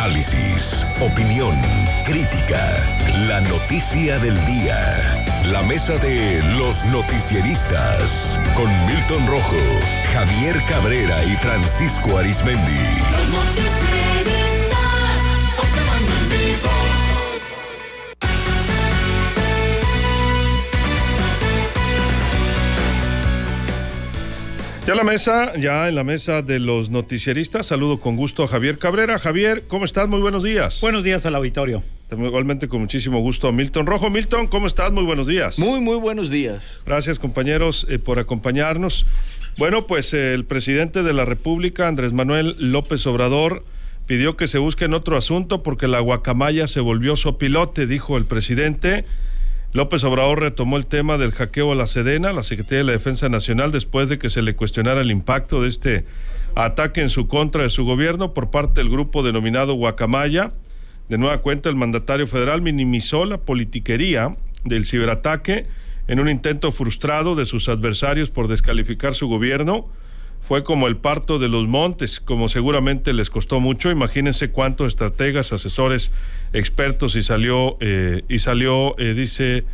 Análisis, opinión, crítica, la noticia del día. La mesa de los noticieristas con Milton Rojo, Javier Cabrera y Francisco Arizmendi. Los noticieristas, observando en vivo. Ya en la mesa de los noticieristas, saludo con gusto a Javier Cabrera. Javier, ¿cómo estás? Muy buenos días. Buenos días al auditorio. Igualmente con muchísimo gusto a Milton Rojo. Milton, ¿cómo estás? Muy buenos días. Muy buenos días. Gracias, compañeros, por acompañarnos. Bueno, pues el presidente de la República, Andrés Manuel López Obrador, pidió que se busque en otro asunto porque la guacamaya se volvió sopilote, dijo el presidente. López Obrador retomó el tema del hackeo a la Sedena, la Secretaría de la Defensa Nacional, después de que se le cuestionara el impacto de este ataque en su contra de su gobierno por parte del grupo denominado Guacamaya. De nueva cuenta, el mandatario federal minimizó la politiquería del ciberataque en un intento frustrado de sus adversarios por descalificar su gobierno. Fue como el parto de los montes, como seguramente les costó mucho. Imagínense cuántos estrategas, asesores, expertos y salió, dice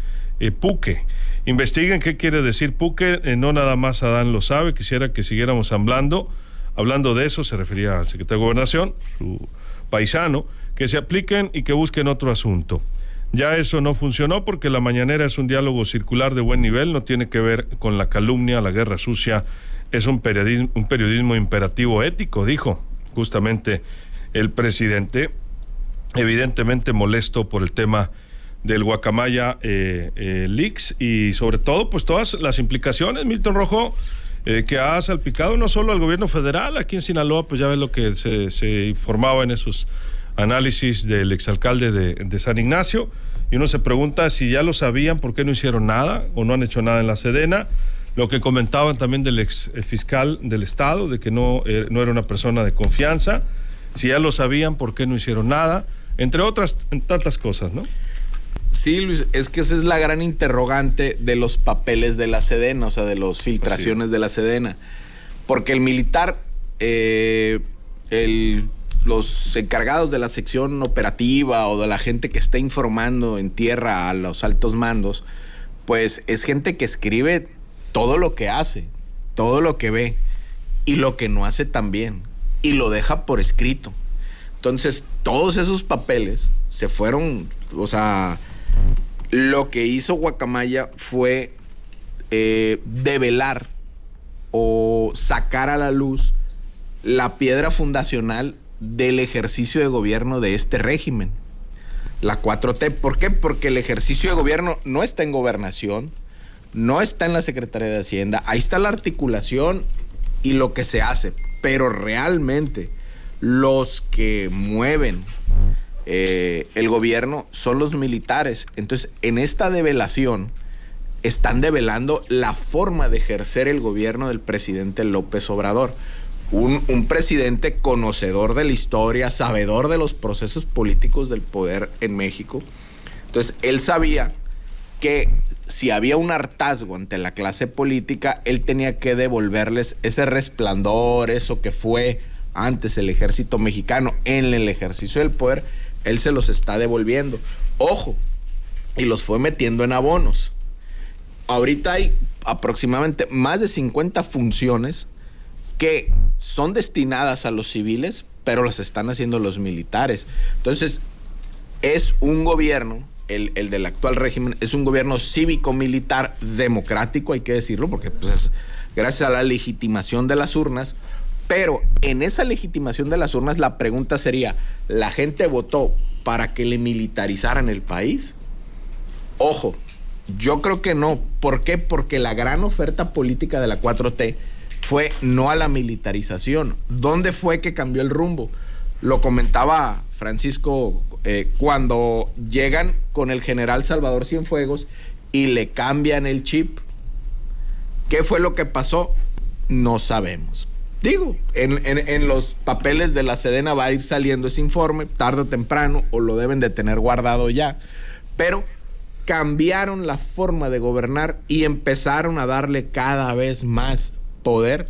Puque. Investiguen qué quiere decir Puque, no nada más Adán lo sabe. Quisiera que siguiéramos hablando de eso, se refería al secretario de Gobernación, su paisano, que se apliquen y que busquen otro asunto. Ya eso no funcionó porque la mañanera es un diálogo circular de buen nivel, no tiene que ver con la calumnia, la guerra sucia. Es un periodismo imperativo ético, dijo justamente el presidente, evidentemente molesto por el tema del Guacamaya Leaks y sobre todo pues todas las implicaciones, Milton Rojo, que ha salpicado no solo al gobierno federal. Aquí en Sinaloa pues ya ves lo que se informaba en esos análisis del exalcalde de San Ignacio, y uno se pregunta si ya lo sabían, ¿por qué no hicieron nada o no han hecho nada en la Sedena? Lo que comentaban también del ex fiscal del Estado, de que no era una persona de confianza. Si ya lo sabían, ¿por qué no hicieron nada? Entre otras tantas cosas, ¿no? Sí, Luis, es que esa es la gran interrogante de los papeles de la Sedena, o sea, de las filtraciones de la Sedena. Porque el militar, los encargados de la sección operativa o de la gente que está informando en tierra a los altos mandos, pues es gente que escribe todo lo que hace, todo lo que ve y lo que no hace también, y lo deja por escrito. Entonces, todos esos papeles se fueron, o sea, lo que hizo Guacamaya fue develar o sacar a la luz la piedra fundacional del ejercicio de gobierno de este régimen, la 4T. ¿Por qué? Porque el ejercicio de gobierno no está en gobernación, no está en la Secretaría de Hacienda, ahí está la articulación y lo que se hace, pero realmente los que mueven el gobierno son los militares. Entonces, en esta develación están develando la forma de ejercer el gobierno del presidente López Obrador. Un presidente conocedor de la historia, sabedor de los procesos políticos del poder en México. Entonces, él sabía que si había un hartazgo ante la clase política, él tenía que devolverles ese resplandor, eso que fue antes el ejército mexicano en el ejercicio del poder. Él se los está devolviendo. Ojo, y los fue metiendo en abonos. Ahorita hay aproximadamente más de 50 funciones que son destinadas a los civiles, pero las están haciendo los militares. Entonces, es un gobierno, el del actual régimen, es un gobierno cívico-militar democrático, hay que decirlo, porque pues, es gracias a la legitimación de las urnas. Pero en esa legitimación de las urnas, la pregunta sería, ¿la gente votó para que le militarizaran el país? Ojo, yo creo que no. ¿Por qué? Porque la gran oferta política de la 4T fue no a la militarización. ¿Dónde fue que cambió el rumbo? Lo comentaba Francisco, cuando llegan con el general Salvador Cienfuegos y le cambian el chip. ¿Qué fue lo que pasó? No sabemos. Digo, en los papeles de la Sedena va a ir saliendo ese informe, tarde o temprano, o lo deben de tener guardado ya. Pero cambiaron la forma de gobernar y empezaron a darle cada vez más poder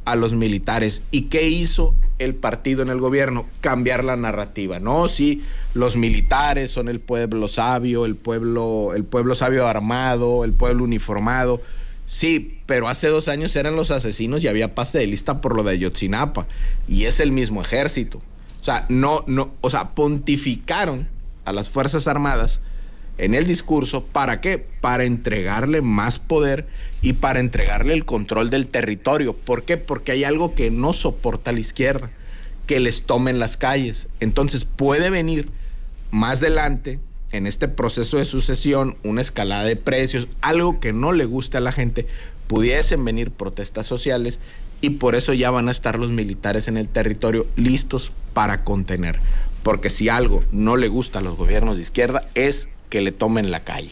a los militares. ¿Y qué hizo el partido en el gobierno, cambiar la narrativa. No, sí, los militares son el pueblo sabio, el pueblo sabio armado, el pueblo uniformado. Sí, pero hace 2 años eran los asesinos y había pase de lista por lo de Ayotzinapa. Y es el mismo ejército. O sea, pontificaron a las Fuerzas Armadas en el discurso. ¿Para qué? Para entregarle más poder y para entregarle el control del territorio. ¿Por qué? Porque hay algo que no soporta la izquierda, que les tomen las calles. Entonces puede venir más adelante, en este proceso de sucesión, una escalada de precios, algo que no le gusta a la gente, pudiesen venir protestas sociales y por eso ya van a estar los militares en el territorio listos para contener. Porque si algo no le gusta a los gobiernos de izquierda es que le tomen la calle.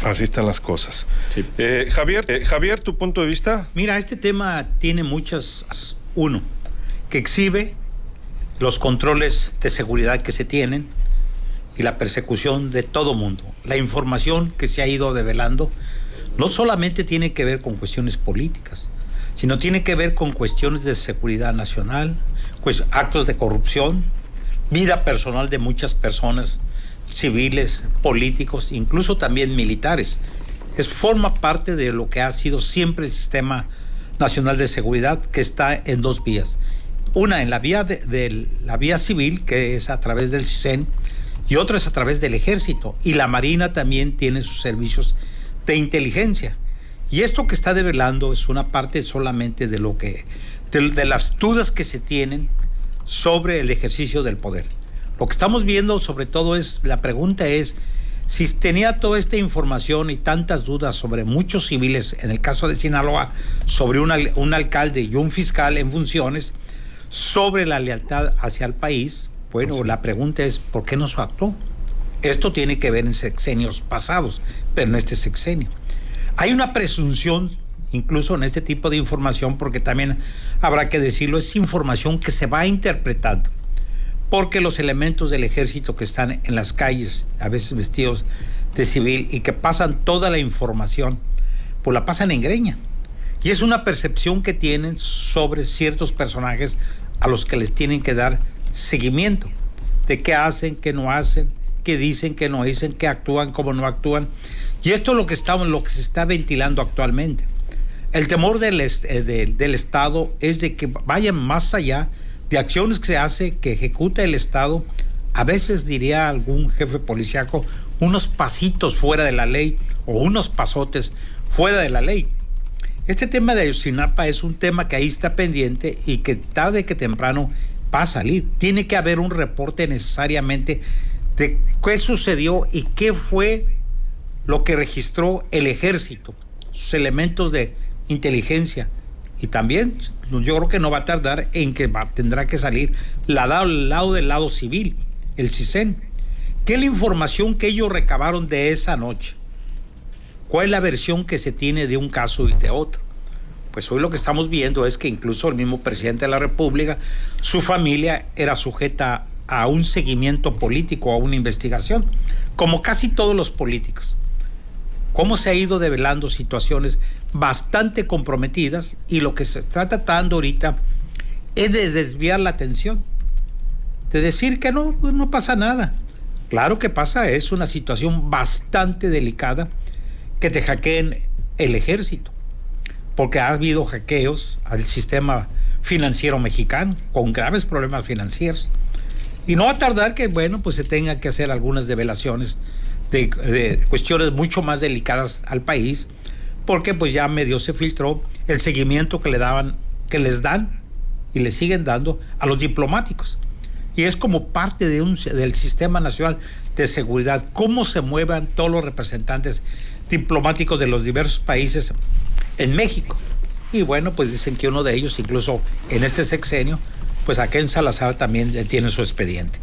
Así están las cosas. Sí. Javier, ¿tu punto de vista? Mira, este tema tiene muchas. Uno, que exhibe los controles de seguridad que se tienen y la persecución de todo mundo. La información que se ha ido develando no solamente tiene que ver con cuestiones políticas, sino tiene que ver con cuestiones de seguridad nacional, pues actos de corrupción, vida personal de muchas personas, civiles, políticos, incluso también militares. Forma parte de lo que ha sido siempre el Sistema Nacional de Seguridad, que está en 2 vías. Una en la vía la vía civil, que es a través del CISEN, y otra es a través del Ejército. Y la Marina también tiene sus servicios de inteligencia. Y esto que está develando es una parte solamente de lo que de las dudas que se tienen sobre el ejercicio del poder. Lo que estamos viendo sobre todo la pregunta es si tenía toda esta información y tantas dudas sobre muchos civiles, en el caso de Sinaloa, sobre un alcalde y un fiscal en funciones, sobre la lealtad hacia el país. Bueno, la pregunta es ¿por qué no se actuó? Esto tiene que ver en sexenios pasados, pero en este sexenio. Hay una presunción, incluso en este tipo de información, porque también habrá que decirlo, es información que se va interpretando, porque los elementos del ejército que están en las calles, a veces vestidos de civil, y que pasan toda la información, pues la pasan en greña. Y es una percepción que tienen sobre ciertos personajes a los que les tienen que dar seguimiento, de qué hacen, qué no hacen, qué dicen, qué no dicen, qué actúan, cómo no actúan. Y esto es lo que se está ventilando actualmente. El temor del Estado es de que vayan más allá de acciones que se hace, que ejecuta el Estado, a veces diría algún jefe policíaco, unos pasitos fuera de la ley o unos pasotes fuera de la ley. Este tema de Ayotzinapa es un tema que ahí está pendiente y que tarde que temprano va a salir. Tiene que haber un reporte necesariamente de qué sucedió y qué fue lo que registró el ejército, sus elementos de inteligencia. Y también yo creo que no va a tardar en que tendrá que salir del lado civil, el CISEN. ¿Qué es la información que ellos recabaron de esa noche? ¿Cuál es la versión que se tiene de un caso y de otro? Pues hoy lo que estamos viendo es que incluso el mismo presidente de la República, su familia era sujeta a un seguimiento político, a una investigación, como casi todos los políticos. Cómo se ha ido develando situaciones bastante comprometidas, y lo que se está tratando ahorita es de desviar la atención, de decir que no pasa nada. Claro que pasa, es una situación bastante delicada que te hackeen el ejército, porque ha habido hackeos al sistema financiero mexicano con graves problemas financieros. Y no va a tardar que, pues se tenga que hacer algunas develaciones de cuestiones mucho más delicadas al país, porque pues ya medio se filtró el seguimiento que les dan y le siguen dando a los diplomáticos. Y es como parte del Sistema Nacional de Seguridad, cómo se muevan todos los representantes diplomáticos de los diversos países en México. Y bueno, pues dicen que uno de ellos, incluso en este sexenio, pues aquí en Salazar también tiene su expediente.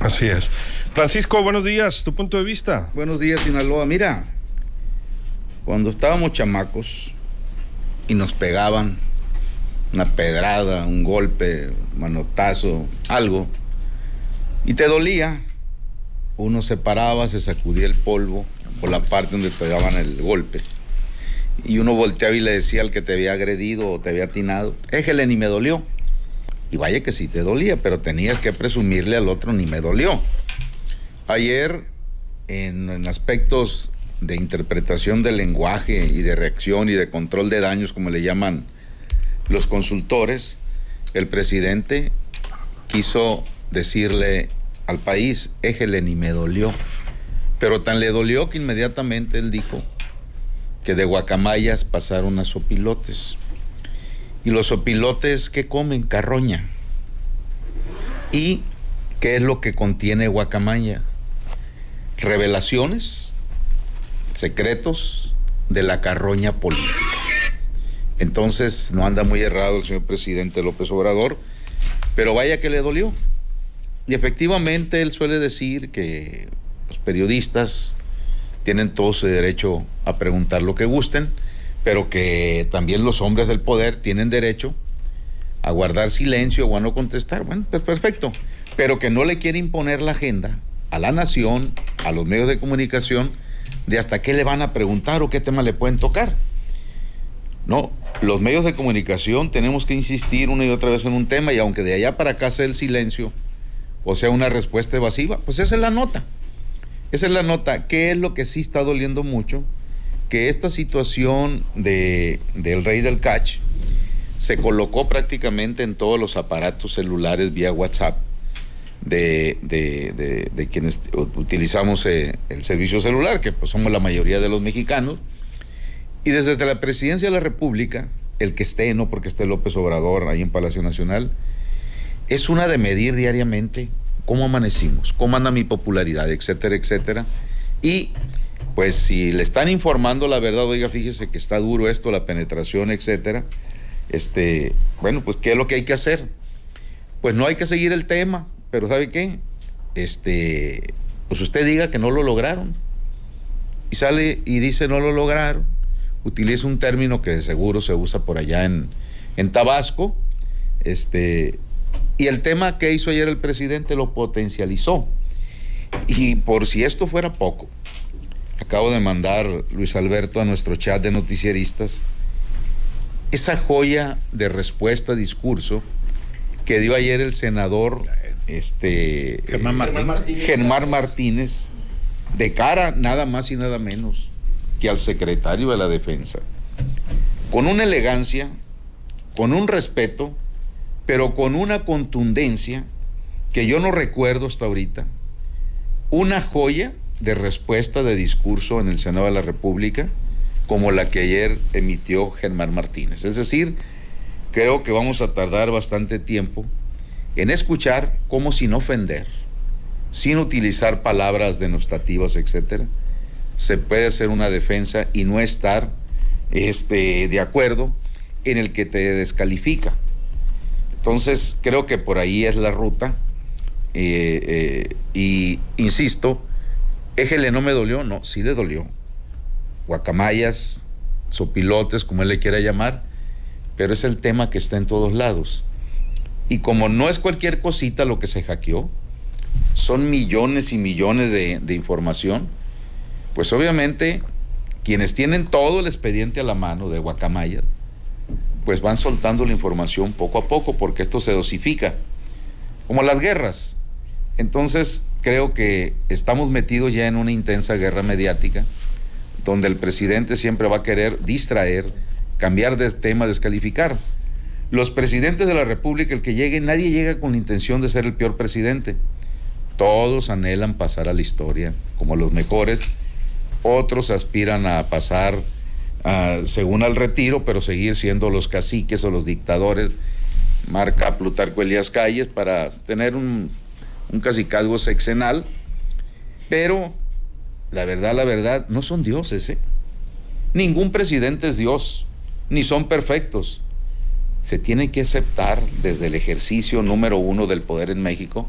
Así es. Francisco, buenos días, tu punto de vista. Buenos días, Sinaloa. Mira, cuando estábamos chamacos y nos pegaban una pedrada, un golpe, manotazo, algo, y te dolía, uno se paraba, se sacudía el polvo por la parte donde pegaban el golpe, y uno volteaba y le decía al que te había agredido o te había atinado, éjele, ni me dolió. Y vaya que sí te dolía, pero tenías que presumirle al otro, ni me dolió. Ayer, en aspectos de interpretación del lenguaje y de reacción y de control de daños, como le llaman los consultores, el presidente quiso decirle al país, éjele, ni me dolió. Pero tan le dolió que inmediatamente él dijo que de guacamayas pasaron a sopilotes. Y los sopilotes, ¿qué comen? Carroña. ¿Y qué es lo que contiene guacamaya? Revelaciones, secretos de la carroña política. Entonces, no anda muy errado el señor presidente López Obrador, pero vaya que le dolió. Y efectivamente él suele decir que los periodistas tienen todo su derecho a preguntar lo que gusten, pero que también los hombres del poder tienen derecho a guardar silencio o a no contestar. Bueno, pues perfecto, pero que no le quiere imponer la agenda a la nación, a los medios de comunicación, de hasta qué le van a preguntar o qué tema le pueden tocar. No, los medios de comunicación tenemos que insistir una y otra vez en un tema, y aunque de allá para acá sea el silencio o sea una respuesta evasiva, pues esa es la nota. Esa es la nota. ¿Qué es lo que sí está doliendo mucho? Que esta situación del rey del catch se colocó prácticamente en todos los aparatos celulares vía WhatsApp de quienes utilizamos el servicio celular, que pues somos la mayoría de los mexicanos. Y desde la Presidencia de la República, el que esté, no porque esté López Obrador ahí en Palacio Nacional, es una de medir diariamente cómo amanecimos, cómo anda mi popularidad, etcétera, etcétera. Y pues si le están informando la verdad, oiga, fíjese que está duro esto, la penetración, etcétera, bueno, pues ¿qué es lo que hay que hacer? Pues no hay que seguir el tema, pero ¿sabe qué? Pues usted diga que no lo lograron. Y sale y dice no lo lograron. Utiliza un término que de seguro se usa por allá en Tabasco. Y el tema que hizo ayer el presidente lo potencializó. Y por si esto fuera poco, acabo de mandar, Luis Alberto, a nuestro chat de noticieristas esa joya de respuesta, discurso que dio ayer el senador Germán Martínez, de cara nada más y nada menos que al secretario de la Defensa, con una elegancia, con un respeto, pero con una contundencia que yo no recuerdo hasta ahorita. Una joya de respuesta, de discurso en el Senado de la República, como la que ayer emitió Germán Martínez. Es decir, creo que vamos a tardar bastante tiempo en escuchar cómo, sin ofender, sin utilizar palabras denostativas, etcétera, se puede hacer una defensa y no estar de acuerdo en el que te descalifica. Entonces, creo que por ahí es la ruta. Y insisto, éjele, no me dolió, no, sí le dolió. Guacamayas, sopilotes, como él le quiera llamar, pero es el tema que está en todos lados. Y como no es cualquier cosita lo que se hackeó, son millones y millones de información, pues obviamente quienes tienen todo el expediente a la mano de guacamayas, pues van soltando la información poco a poco, porque esto se dosifica, como las guerras. Entonces creo que estamos metidos ya en una intensa guerra mediática, donde el presidente siempre va a querer distraer, cambiar de tema, descalificar. Los presidentes de la República, el que llegue, nadie llega con la intención de ser el peor presidente. Todos anhelan pasar a la historia como los mejores. Otros aspiran a pasar según al retiro, pero seguir siendo los caciques o los dictadores. Marca Plutarco Elías Calles, para tener un cacicazgo sexenal. Pero la verdad, no son dioses, ¿eh? Ningún presidente es Dios, ni son perfectos. Se tiene que aceptar desde el ejercicio número 1 del poder en México,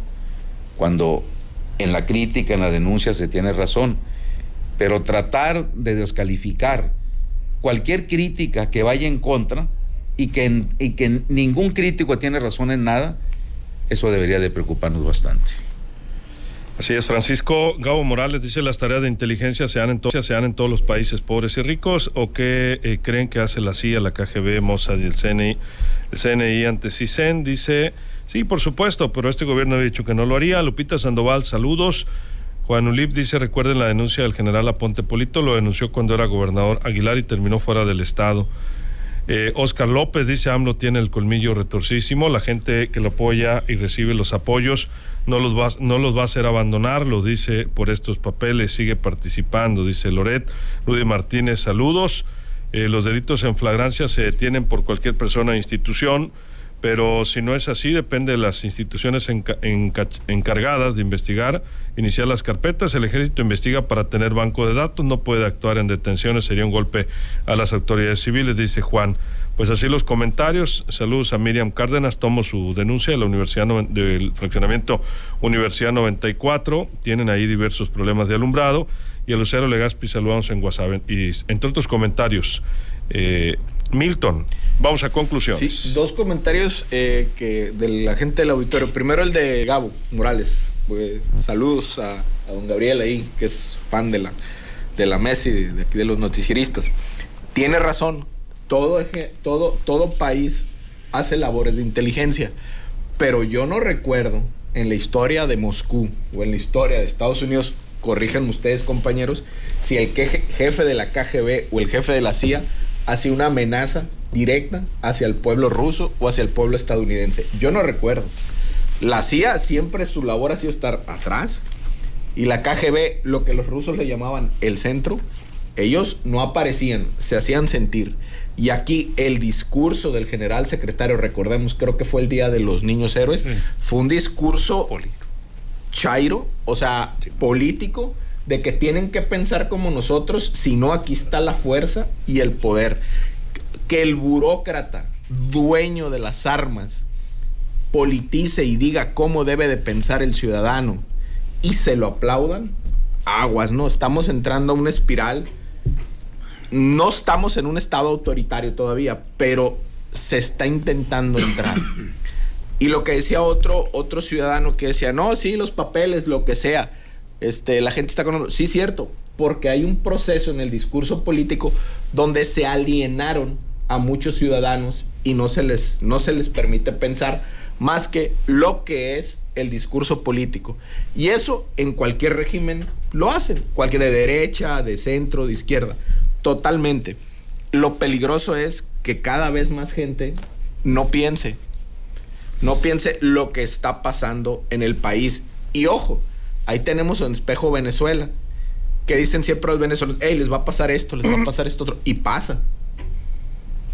cuando en la crítica, en la denuncia se tiene razón, pero tratar de descalificar cualquier crítica que vaya en contra y que ningún crítico tiene razón en nada, eso debería de preocuparnos bastante. Así es, Francisco Gabo Morales dice: las tareas de inteligencia se dan en todos los países pobres y ricos, o qué creen que hace la CIA, la KGB, Mossad y el CNI ante CISEN. Dice: sí, por supuesto, pero este gobierno ha dicho que no lo haría. Lupita Sandoval, saludos. Juan Ulip dice: recuerden la denuncia del general Aponte Polito, lo denunció cuando era gobernador Aguilar y terminó fuera del estado. Oscar López dice: AMLO tiene el colmillo retorcidísimo, la gente que lo apoya y recibe los apoyos no los va a hacer abandonar, lo dice por estos papeles, sigue participando, dice Loret. Rudy Martínez, saludos. Los delitos en flagrancia se detienen por cualquier persona o institución, pero si no es así, depende de las instituciones encargadas de investigar, iniciar las carpetas. El ejército investiga para tener banco de datos, no puede actuar en detenciones, sería un golpe a las autoridades civiles, dice Juan. Pues así los comentarios. Saludos a Miriam Cárdenas, tomo su denuncia de la Universidad del fraccionamiento Universidad 94, tienen ahí diversos problemas de alumbrado. Y a Lucero Legaspi saludamos en WhatsApp, y entre otros comentarios. Milton, vamos a conclusiones. Sí, dos comentarios que de la gente del auditorio. Primero el de Gabo Morales. Saludos a don Gabriel ahí, que es fan de la mesa y de aquí de los noticieristas. Tiene razón, todo país hace labores de inteligencia, pero yo no recuerdo en la historia de Moscú o en la historia de Estados Unidos, corríjanme ustedes, compañeros, si el jefe de la KGB o el jefe de la CIA hacia una amenaza directa hacia el pueblo ruso o hacia el pueblo estadounidense. Yo no recuerdo. La CIA siempre su labor ha sido estar atrás, y la KGB, lo que los rusos le llamaban el centro, ellos no aparecían, se hacían sentir. Y aquí el discurso del general secretario, recordemos, creo que fue el Día de los Niños Héroes, fue un discurso chairo, o sea, político, de que tienen que pensar como nosotros, si no, aquí está la fuerza y el poder. Que el burócrata, dueño de las armas, politice y diga cómo debe de pensar el ciudadano y se lo aplaudan, aguas, ¿no? Estamos entrando a una espiral. No estamos en un estado autoritario todavía, pero se está intentando entrar. Y lo que decía otro ciudadano que decía: no, sí, los papeles, lo que sea, la gente está con... Sí, cierto, porque hay un proceso en el discurso político donde se alienaron a muchos ciudadanos y no se les permite pensar más que lo que es el discurso político. Y eso en cualquier régimen lo hacen, cualquier de derecha, de centro, de izquierda, totalmente. Lo peligroso es que cada vez más gente no piense lo que está pasando en el país. Y ojo, ahí tenemos un espejo Venezuela, que dicen siempre los venezolanos: hey, les va a pasar esto, les va a pasar esto otro, y pasa.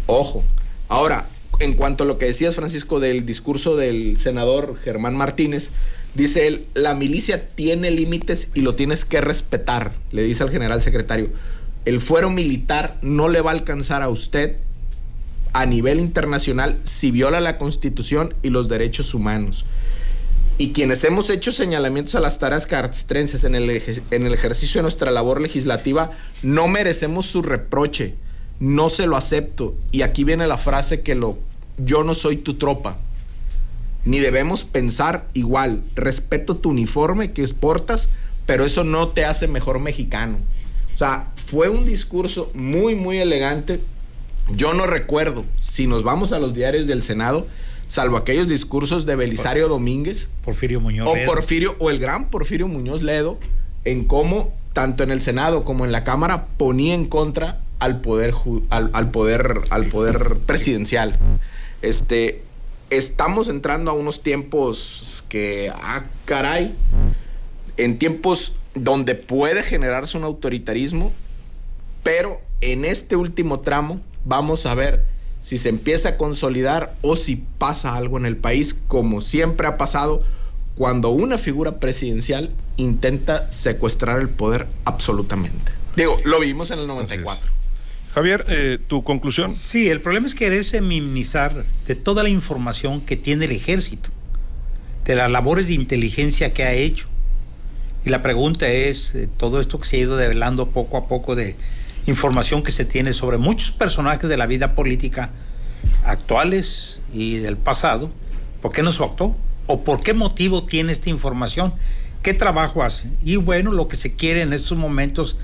Ojo. Ahora, en cuanto a lo que decías, Francisco, del discurso del senador Germán Martínez, dice él: la milicia tiene límites y lo tienes que respetar, le dice al general secretario. El fuero militar no le va a alcanzar a usted a nivel internacional si viola la Constitución y los derechos humanos. Y quienes hemos hecho señalamientos a las tareas castrenses en el ejercicio de nuestra labor legislativa, no merecemos su reproche, no se lo acepto. Y aquí viene la frase yo no soy tu tropa, ni debemos pensar igual. Respeto tu uniforme que portas, pero eso no te hace mejor mexicano. O sea, fue un discurso muy, muy elegante. Yo no recuerdo, si nos vamos a los diarios del Senado, salvo aquellos discursos de Belisario Domínguez, Porfirio Muñoz Ledo, o el gran Porfirio Muñoz Ledo, en cómo tanto en el Senado como en la Cámara ponía en contra al poder presidencial. Estamos entrando a unos tiempos que, caray, en tiempos donde puede generarse un autoritarismo, pero en este último tramo vamos a ver si se empieza a consolidar o si pasa algo en el país, como siempre ha pasado cuando una figura presidencial intenta secuestrar el poder absolutamente. Digo, lo vimos en el 94. Javier, ¿tu conclusión? Sí, el problema es quererse minimizar de toda la información que tiene el ejército, de las labores de inteligencia que ha hecho. Y la pregunta es, todo esto que se ha ido develando poco a poco de información que se tiene sobre muchos personajes de la vida política actuales y del pasado, ¿por qué no se actuó? ¿O por qué motivo tiene esta información? ¿Qué trabajo hace? Y bueno, lo que se quiere en estos momentos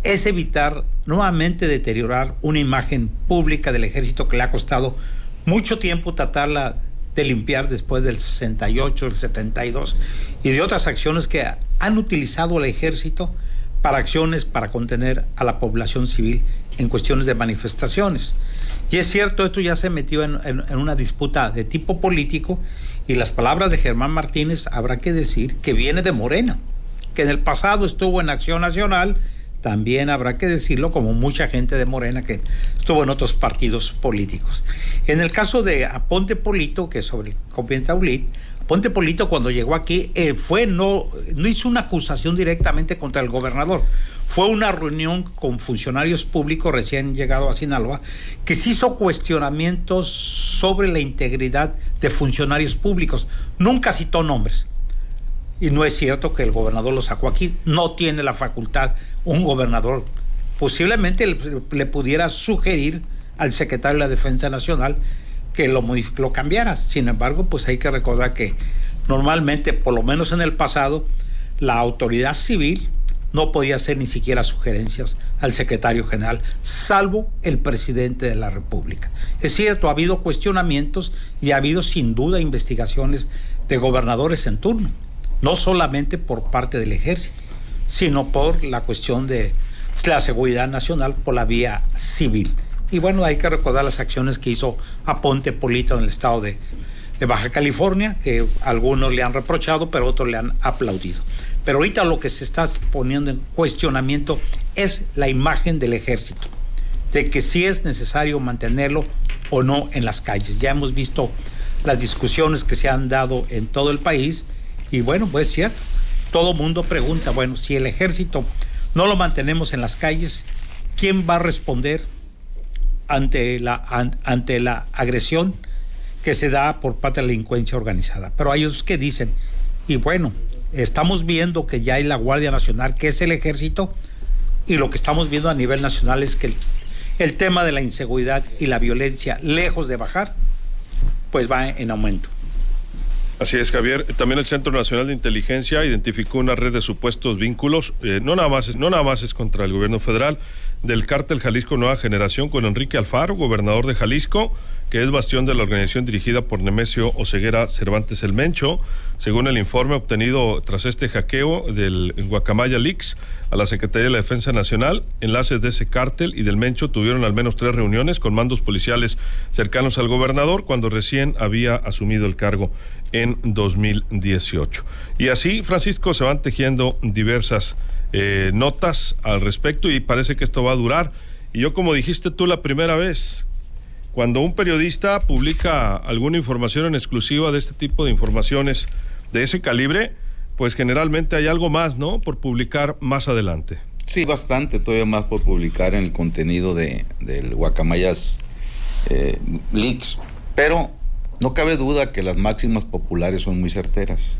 es evitar nuevamente deteriorar una imagen pública del ejército que le ha costado mucho tiempo tratarla de limpiar después del 68, el 72 y de otras acciones que han utilizado al ejército para acciones para contener a la población civil en cuestiones de manifestaciones. Y es cierto, esto ya se metió en una disputa de tipo político, y las palabras de Germán Martínez habrá que decir que viene de Morena, que en el pasado estuvo en Acción Nacional. También habrá que decirlo, como mucha gente de Morena que estuvo en otros partidos políticos. En el caso de Aponte Polito, que es sobre el comediante Aulit, Aponte Polito cuando llegó aquí no hizo una acusación directamente contra el gobernador. Fue una reunión con funcionarios públicos recién llegados a Sinaloa que se hizo cuestionamientos sobre la integridad de funcionarios públicos. Nunca citó nombres. Y no es cierto que el gobernador lo sacó aquí. No tiene la facultad un gobernador. Posiblemente le pudiera sugerir al secretario de la Defensa Nacional que lo cambiara. Sin embargo, pues hay que recordar que normalmente, por lo menos en el pasado, la autoridad civil no podía hacer ni siquiera sugerencias al secretario general, salvo el presidente de la República. Es cierto, ha habido cuestionamientos y ha habido sin duda investigaciones de gobernadores en turno, no solamente por parte del ejército, sino por la cuestión de la seguridad nacional por la vía civil. Y bueno, hay que recordar las acciones que hizo Aponte Polito en el estado de Baja California, que algunos le han reprochado, pero otros le han aplaudido. Pero ahorita lo que se está poniendo en cuestionamiento es la imagen del ejército, de que si es necesario mantenerlo o no en las calles. Ya hemos visto las discusiones que se han dado en todo el país, y bueno, pues es cierto, todo mundo pregunta, bueno, si el ejército no lo mantenemos en las calles, ¿quién va a responder ante la agresión que se da por parte de la delincuencia organizada? Pero hay otros que dicen, y bueno, estamos viendo que ya hay la Guardia Nacional, que es el ejército, y lo que estamos viendo a nivel nacional es que el tema de la inseguridad y la violencia, lejos de bajar, pues va en aumento. Así es, Javier. También el Centro Nacional de Inteligencia identificó una red de supuestos vínculos, no nada más es contra el gobierno federal, del cártel Jalisco Nueva Generación con Enrique Alfaro, gobernador de Jalisco, que es bastión de la organización dirigida por Nemesio Oseguera Cervantes el Mencho. Según el informe obtenido tras este hackeo del Guacamaya Leaks a la Secretaría de la Defensa Nacional, enlaces de ese cártel y del Mencho tuvieron al menos 3 reuniones con mandos policiales cercanos al gobernador cuando recién había asumido el cargo en 2018. Y así, Francisco, se van tejiendo diversas notas al respecto, y parece que esto va a durar. Y yo, como dijiste tú la primera vez, cuando un periodista publica alguna información en exclusiva de este tipo de informaciones de ese calibre, pues generalmente hay algo más, ¿no?, por publicar más adelante. Sí, bastante, todavía más por publicar en el contenido del Guacamayas Leaks, pero no cabe duda que las máximas populares son muy certeras.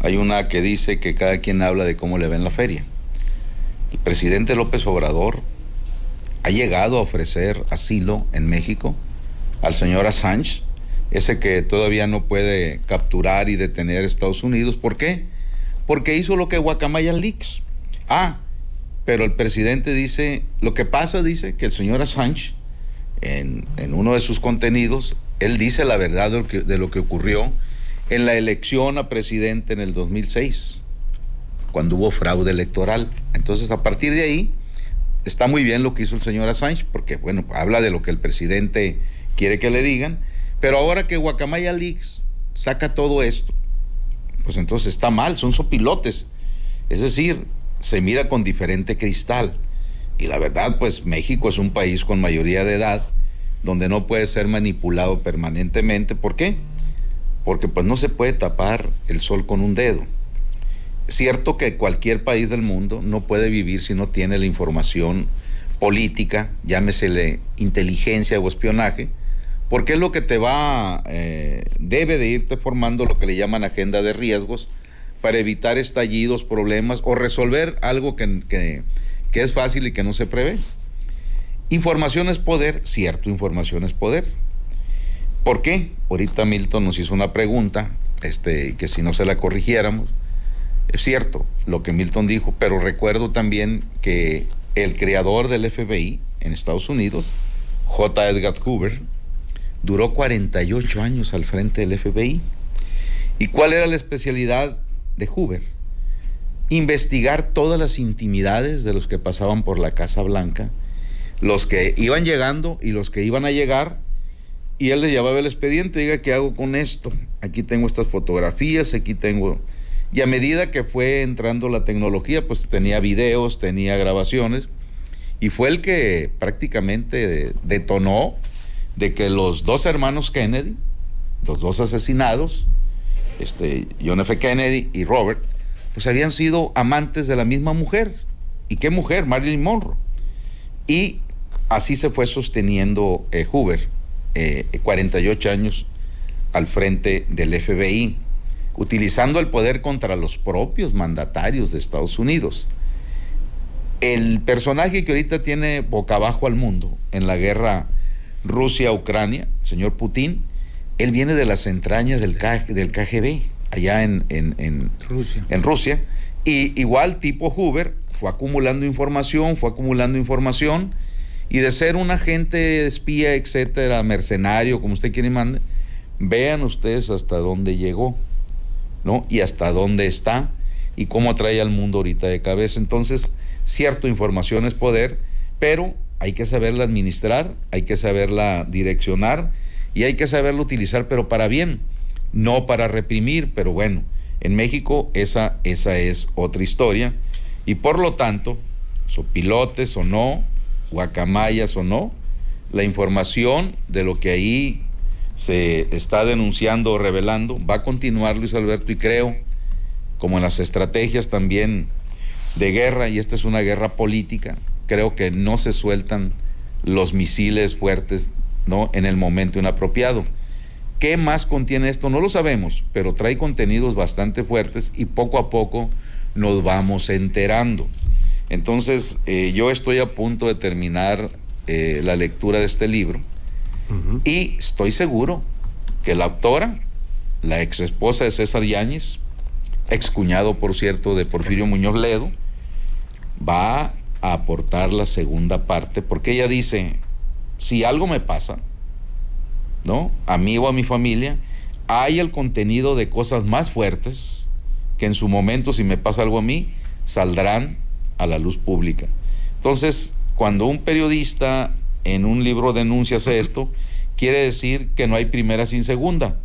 Hay una que dice que cada quien habla de cómo le va en la feria. El presidente López Obrador ha llegado a ofrecer asilo en México al señor Assange, ese que todavía no puede capturar y detener a Estados Unidos. ¿Por qué? Porque hizo lo que Guacamaya Leaks. Pero el presidente dice, lo que pasa, dice que el señor Assange, en uno de sus contenidos, él dice la verdad de lo que ocurrió en la elección a presidente en el 2006, cuando hubo fraude electoral. Entonces, a partir de ahí, está muy bien lo que hizo el señor Assange, porque, bueno, habla de lo que el presidente quiere que le digan, pero ahora que Guacamaya Leaks saca todo esto, pues entonces está mal, son sopilotes. Es decir, se mira con diferente cristal. Y la verdad, pues México es un país con mayoría de edad, donde no puede ser manipulado permanentemente. ¿Por qué? Porque pues no se puede tapar el sol con un dedo. Es cierto que cualquier país del mundo no puede vivir si no tiene la información política, llámesele inteligencia o espionaje, porque es lo que te debe de irte formando lo que le llaman agenda de riesgos para evitar estallidos, problemas o resolver algo que es fácil y que no se prevé. Información es poder, cierto, información es poder. ¿Por qué? Ahorita Milton nos hizo una pregunta, que si no se la corrigiéramos, Es cierto lo que Milton dijo, pero recuerdo también que el creador del FBI en Estados Unidos, J. Edgar Hoover, duró 48 años al frente del FBI. ¿Y cuál era la especialidad de Hoover? Investigar todas las intimidades de los que pasaban por la Casa Blanca, los que iban llegando y los que iban a llegar, y él les llevaba el expediente. Diga, ¿qué hago con esto? Aquí tengo estas fotografías, aquí tengo... Y a medida que fue entrando la tecnología, pues tenía videos, tenía grabaciones, y fue el que prácticamente detonó de que los dos hermanos Kennedy, los dos asesinados, John F. Kennedy y Robert, pues habían sido amantes de la misma mujer. ¿Y qué mujer? Marilyn Monroe. Y así se fue sosteniendo Hoover, 48 años al frente del FBI, utilizando el poder contra los propios mandatarios de Estados Unidos. El personaje que ahorita tiene boca abajo al mundo en la guerra Rusia-Ucrania, señor Putin, él viene de las entrañas del KGB, allá en Rusia. Y igual tipo Hoover fue acumulando información, y de ser un agente espía, etcétera, mercenario, como usted quiere y mande, vean ustedes hasta dónde llegó, ¿no? Y hasta dónde está, y cómo trae al mundo ahorita de cabeza. Entonces, cierto, información es poder, pero hay que saberla administrar, hay que saberla direccionar, y hay que saberla utilizar, pero para bien, no para reprimir. Pero bueno, en México esa es otra historia, y por lo tanto, sopilotes o no, guacamayas o no, la información de lo que ahí se está denunciando o revelando va a continuar, Luis Alberto, y creo, como en las estrategias también de guerra, y esta es una guerra política, creo que no se sueltan los misiles fuertes, ¿no?, en el momento inapropiado. ¿Qué más contiene esto? No lo sabemos, pero trae contenidos bastante fuertes y poco a poco nos vamos enterando. Entonces, yo estoy a punto de terminar la lectura de este libro, y estoy seguro que la autora, la ex esposa de César Yáñez, ex cuñado, por cierto, de Porfirio Muñoz Ledo, va a aportar la segunda parte, porque ella dice, si algo me pasa, ¿no?, a mí o a mi familia, hay el contenido de cosas más fuertes que en su momento, si me pasa algo a mí, saldrán a la luz pública. Entonces, cuando un periodista en un libro denuncia esto, quiere decir que no hay primera sin segunda.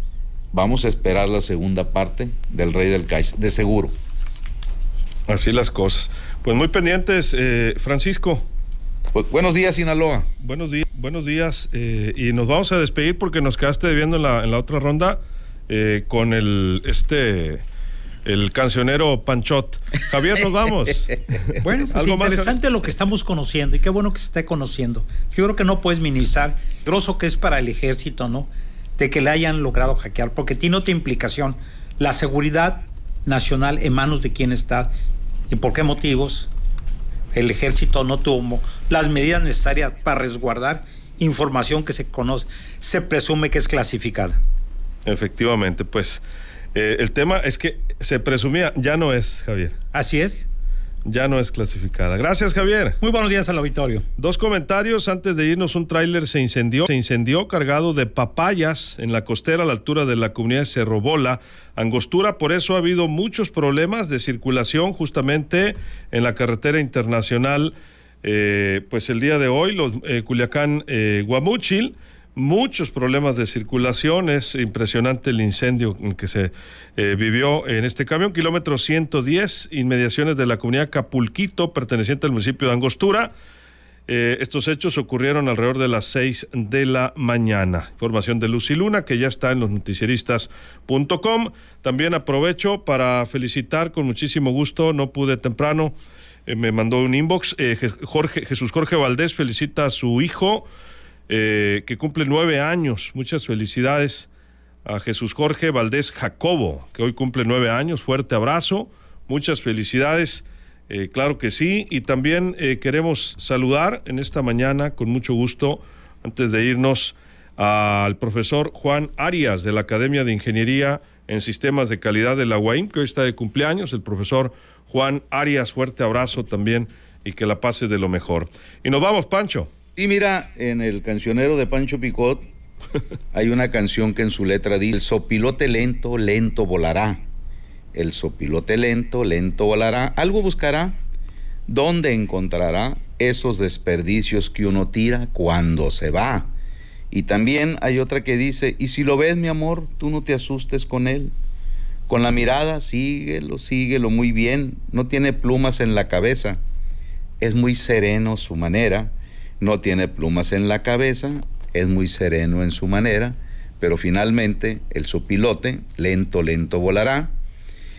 Vamos a esperar la segunda parte del Rey del Cais, de seguro. Así las cosas. Pues muy pendientes, Francisco. Pues, buenos días, Sinaloa. Buenos días, y nos vamos a despedir porque nos quedaste debiendo en la otra ronda con el cancionero Panchot. Javier, nos vamos. Bueno, pues ¿Algo interesante más? lo que estamos conociendo, y qué bueno que se esté conociendo. Yo creo que no puedes minimizar lo grosso que es para el ejército, ¿no?, de que le hayan logrado hackear, porque tiene otra implicación. La seguridad nacional en manos de quién está y por qué motivos el ejército no tomó las medidas necesarias para resguardar información que se conoce, se presume que es clasificada. Efectivamente, pues el tema es que se presumía, ya no es, Javier. Así es. Ya no es clasificada. Gracias, Javier. Muy buenos días al auditorio. Dos comentarios antes de irnos. Un tráiler se incendió cargado de papayas en la costera a la altura de la comunidad de Cerro Bola, Angostura. Por eso ha habido muchos problemas de circulación justamente en la carretera internacional. Pues el día de hoy, Culiacán, Guamúchil, muchos problemas de circulación. Es impresionante el incendio en que se vivió en este camión. Kilómetro 110, inmediaciones de la comunidad Capulquito, perteneciente al municipio de Angostura. Estos hechos ocurrieron alrededor de las 6 de la mañana. Información de Luz y Luna, que ya está en losnoticieristas.com. También aprovecho para felicitar con muchísimo gusto, no pude temprano, me mandó un inbox, Jesús Jorge Valdés felicita a su hijo, que cumple 9 años. Muchas felicidades a Jesús Jorge Valdés Jacobo, que hoy cumple 9 años. Fuerte abrazo, muchas felicidades, claro que sí. Y también queremos saludar en esta mañana, con mucho gusto, antes de irnos, al profesor Juan Arias de la Academia de Ingeniería en sistemas de calidad de la UAM, que hoy está de cumpleaños, el profesor Juan Arias. Fuerte abrazo también y que la pase de lo mejor. Y nos vamos, Pancho. Y mira, en el cancionero de Pancho Picot hay una canción que en su letra dice: el sopilote lento, lento volará. El sopilote lento, lento volará. Algo buscará, donde encontrará esos desperdicios que uno tira cuando se va. Y también hay otra que dice: y si lo ves, mi amor, tú no te asustes con él. Con la mirada, síguelo muy bien. No tiene plumas en la cabeza. Es muy sereno su manera. No tiene plumas en la cabeza. Es muy sereno en su manera. Pero finalmente, el sopilote, lento, lento volará.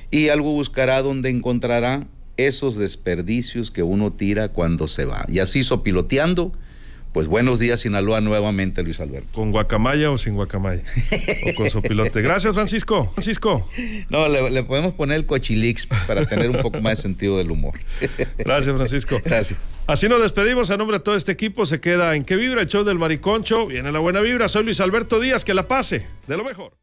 Y algo buscará donde encontrará esos desperdicios que uno tira cuando se va. Y así sopiloteando, pues buenos días, Sinaloa, nuevamente, Luis Alberto. ¿Con guacamaya o sin guacamaya? ¿O con sopilote? Gracias, Francisco. No, le podemos poner el cochilix para tener un poco más de sentido del humor. Gracias, Francisco. Gracias. Así nos despedimos. A nombre de todo este equipo se queda en Que Vibra, el show del Mariconcho. Viene la buena vibra. Soy Luis Alberto Díaz. Que la pase de lo mejor.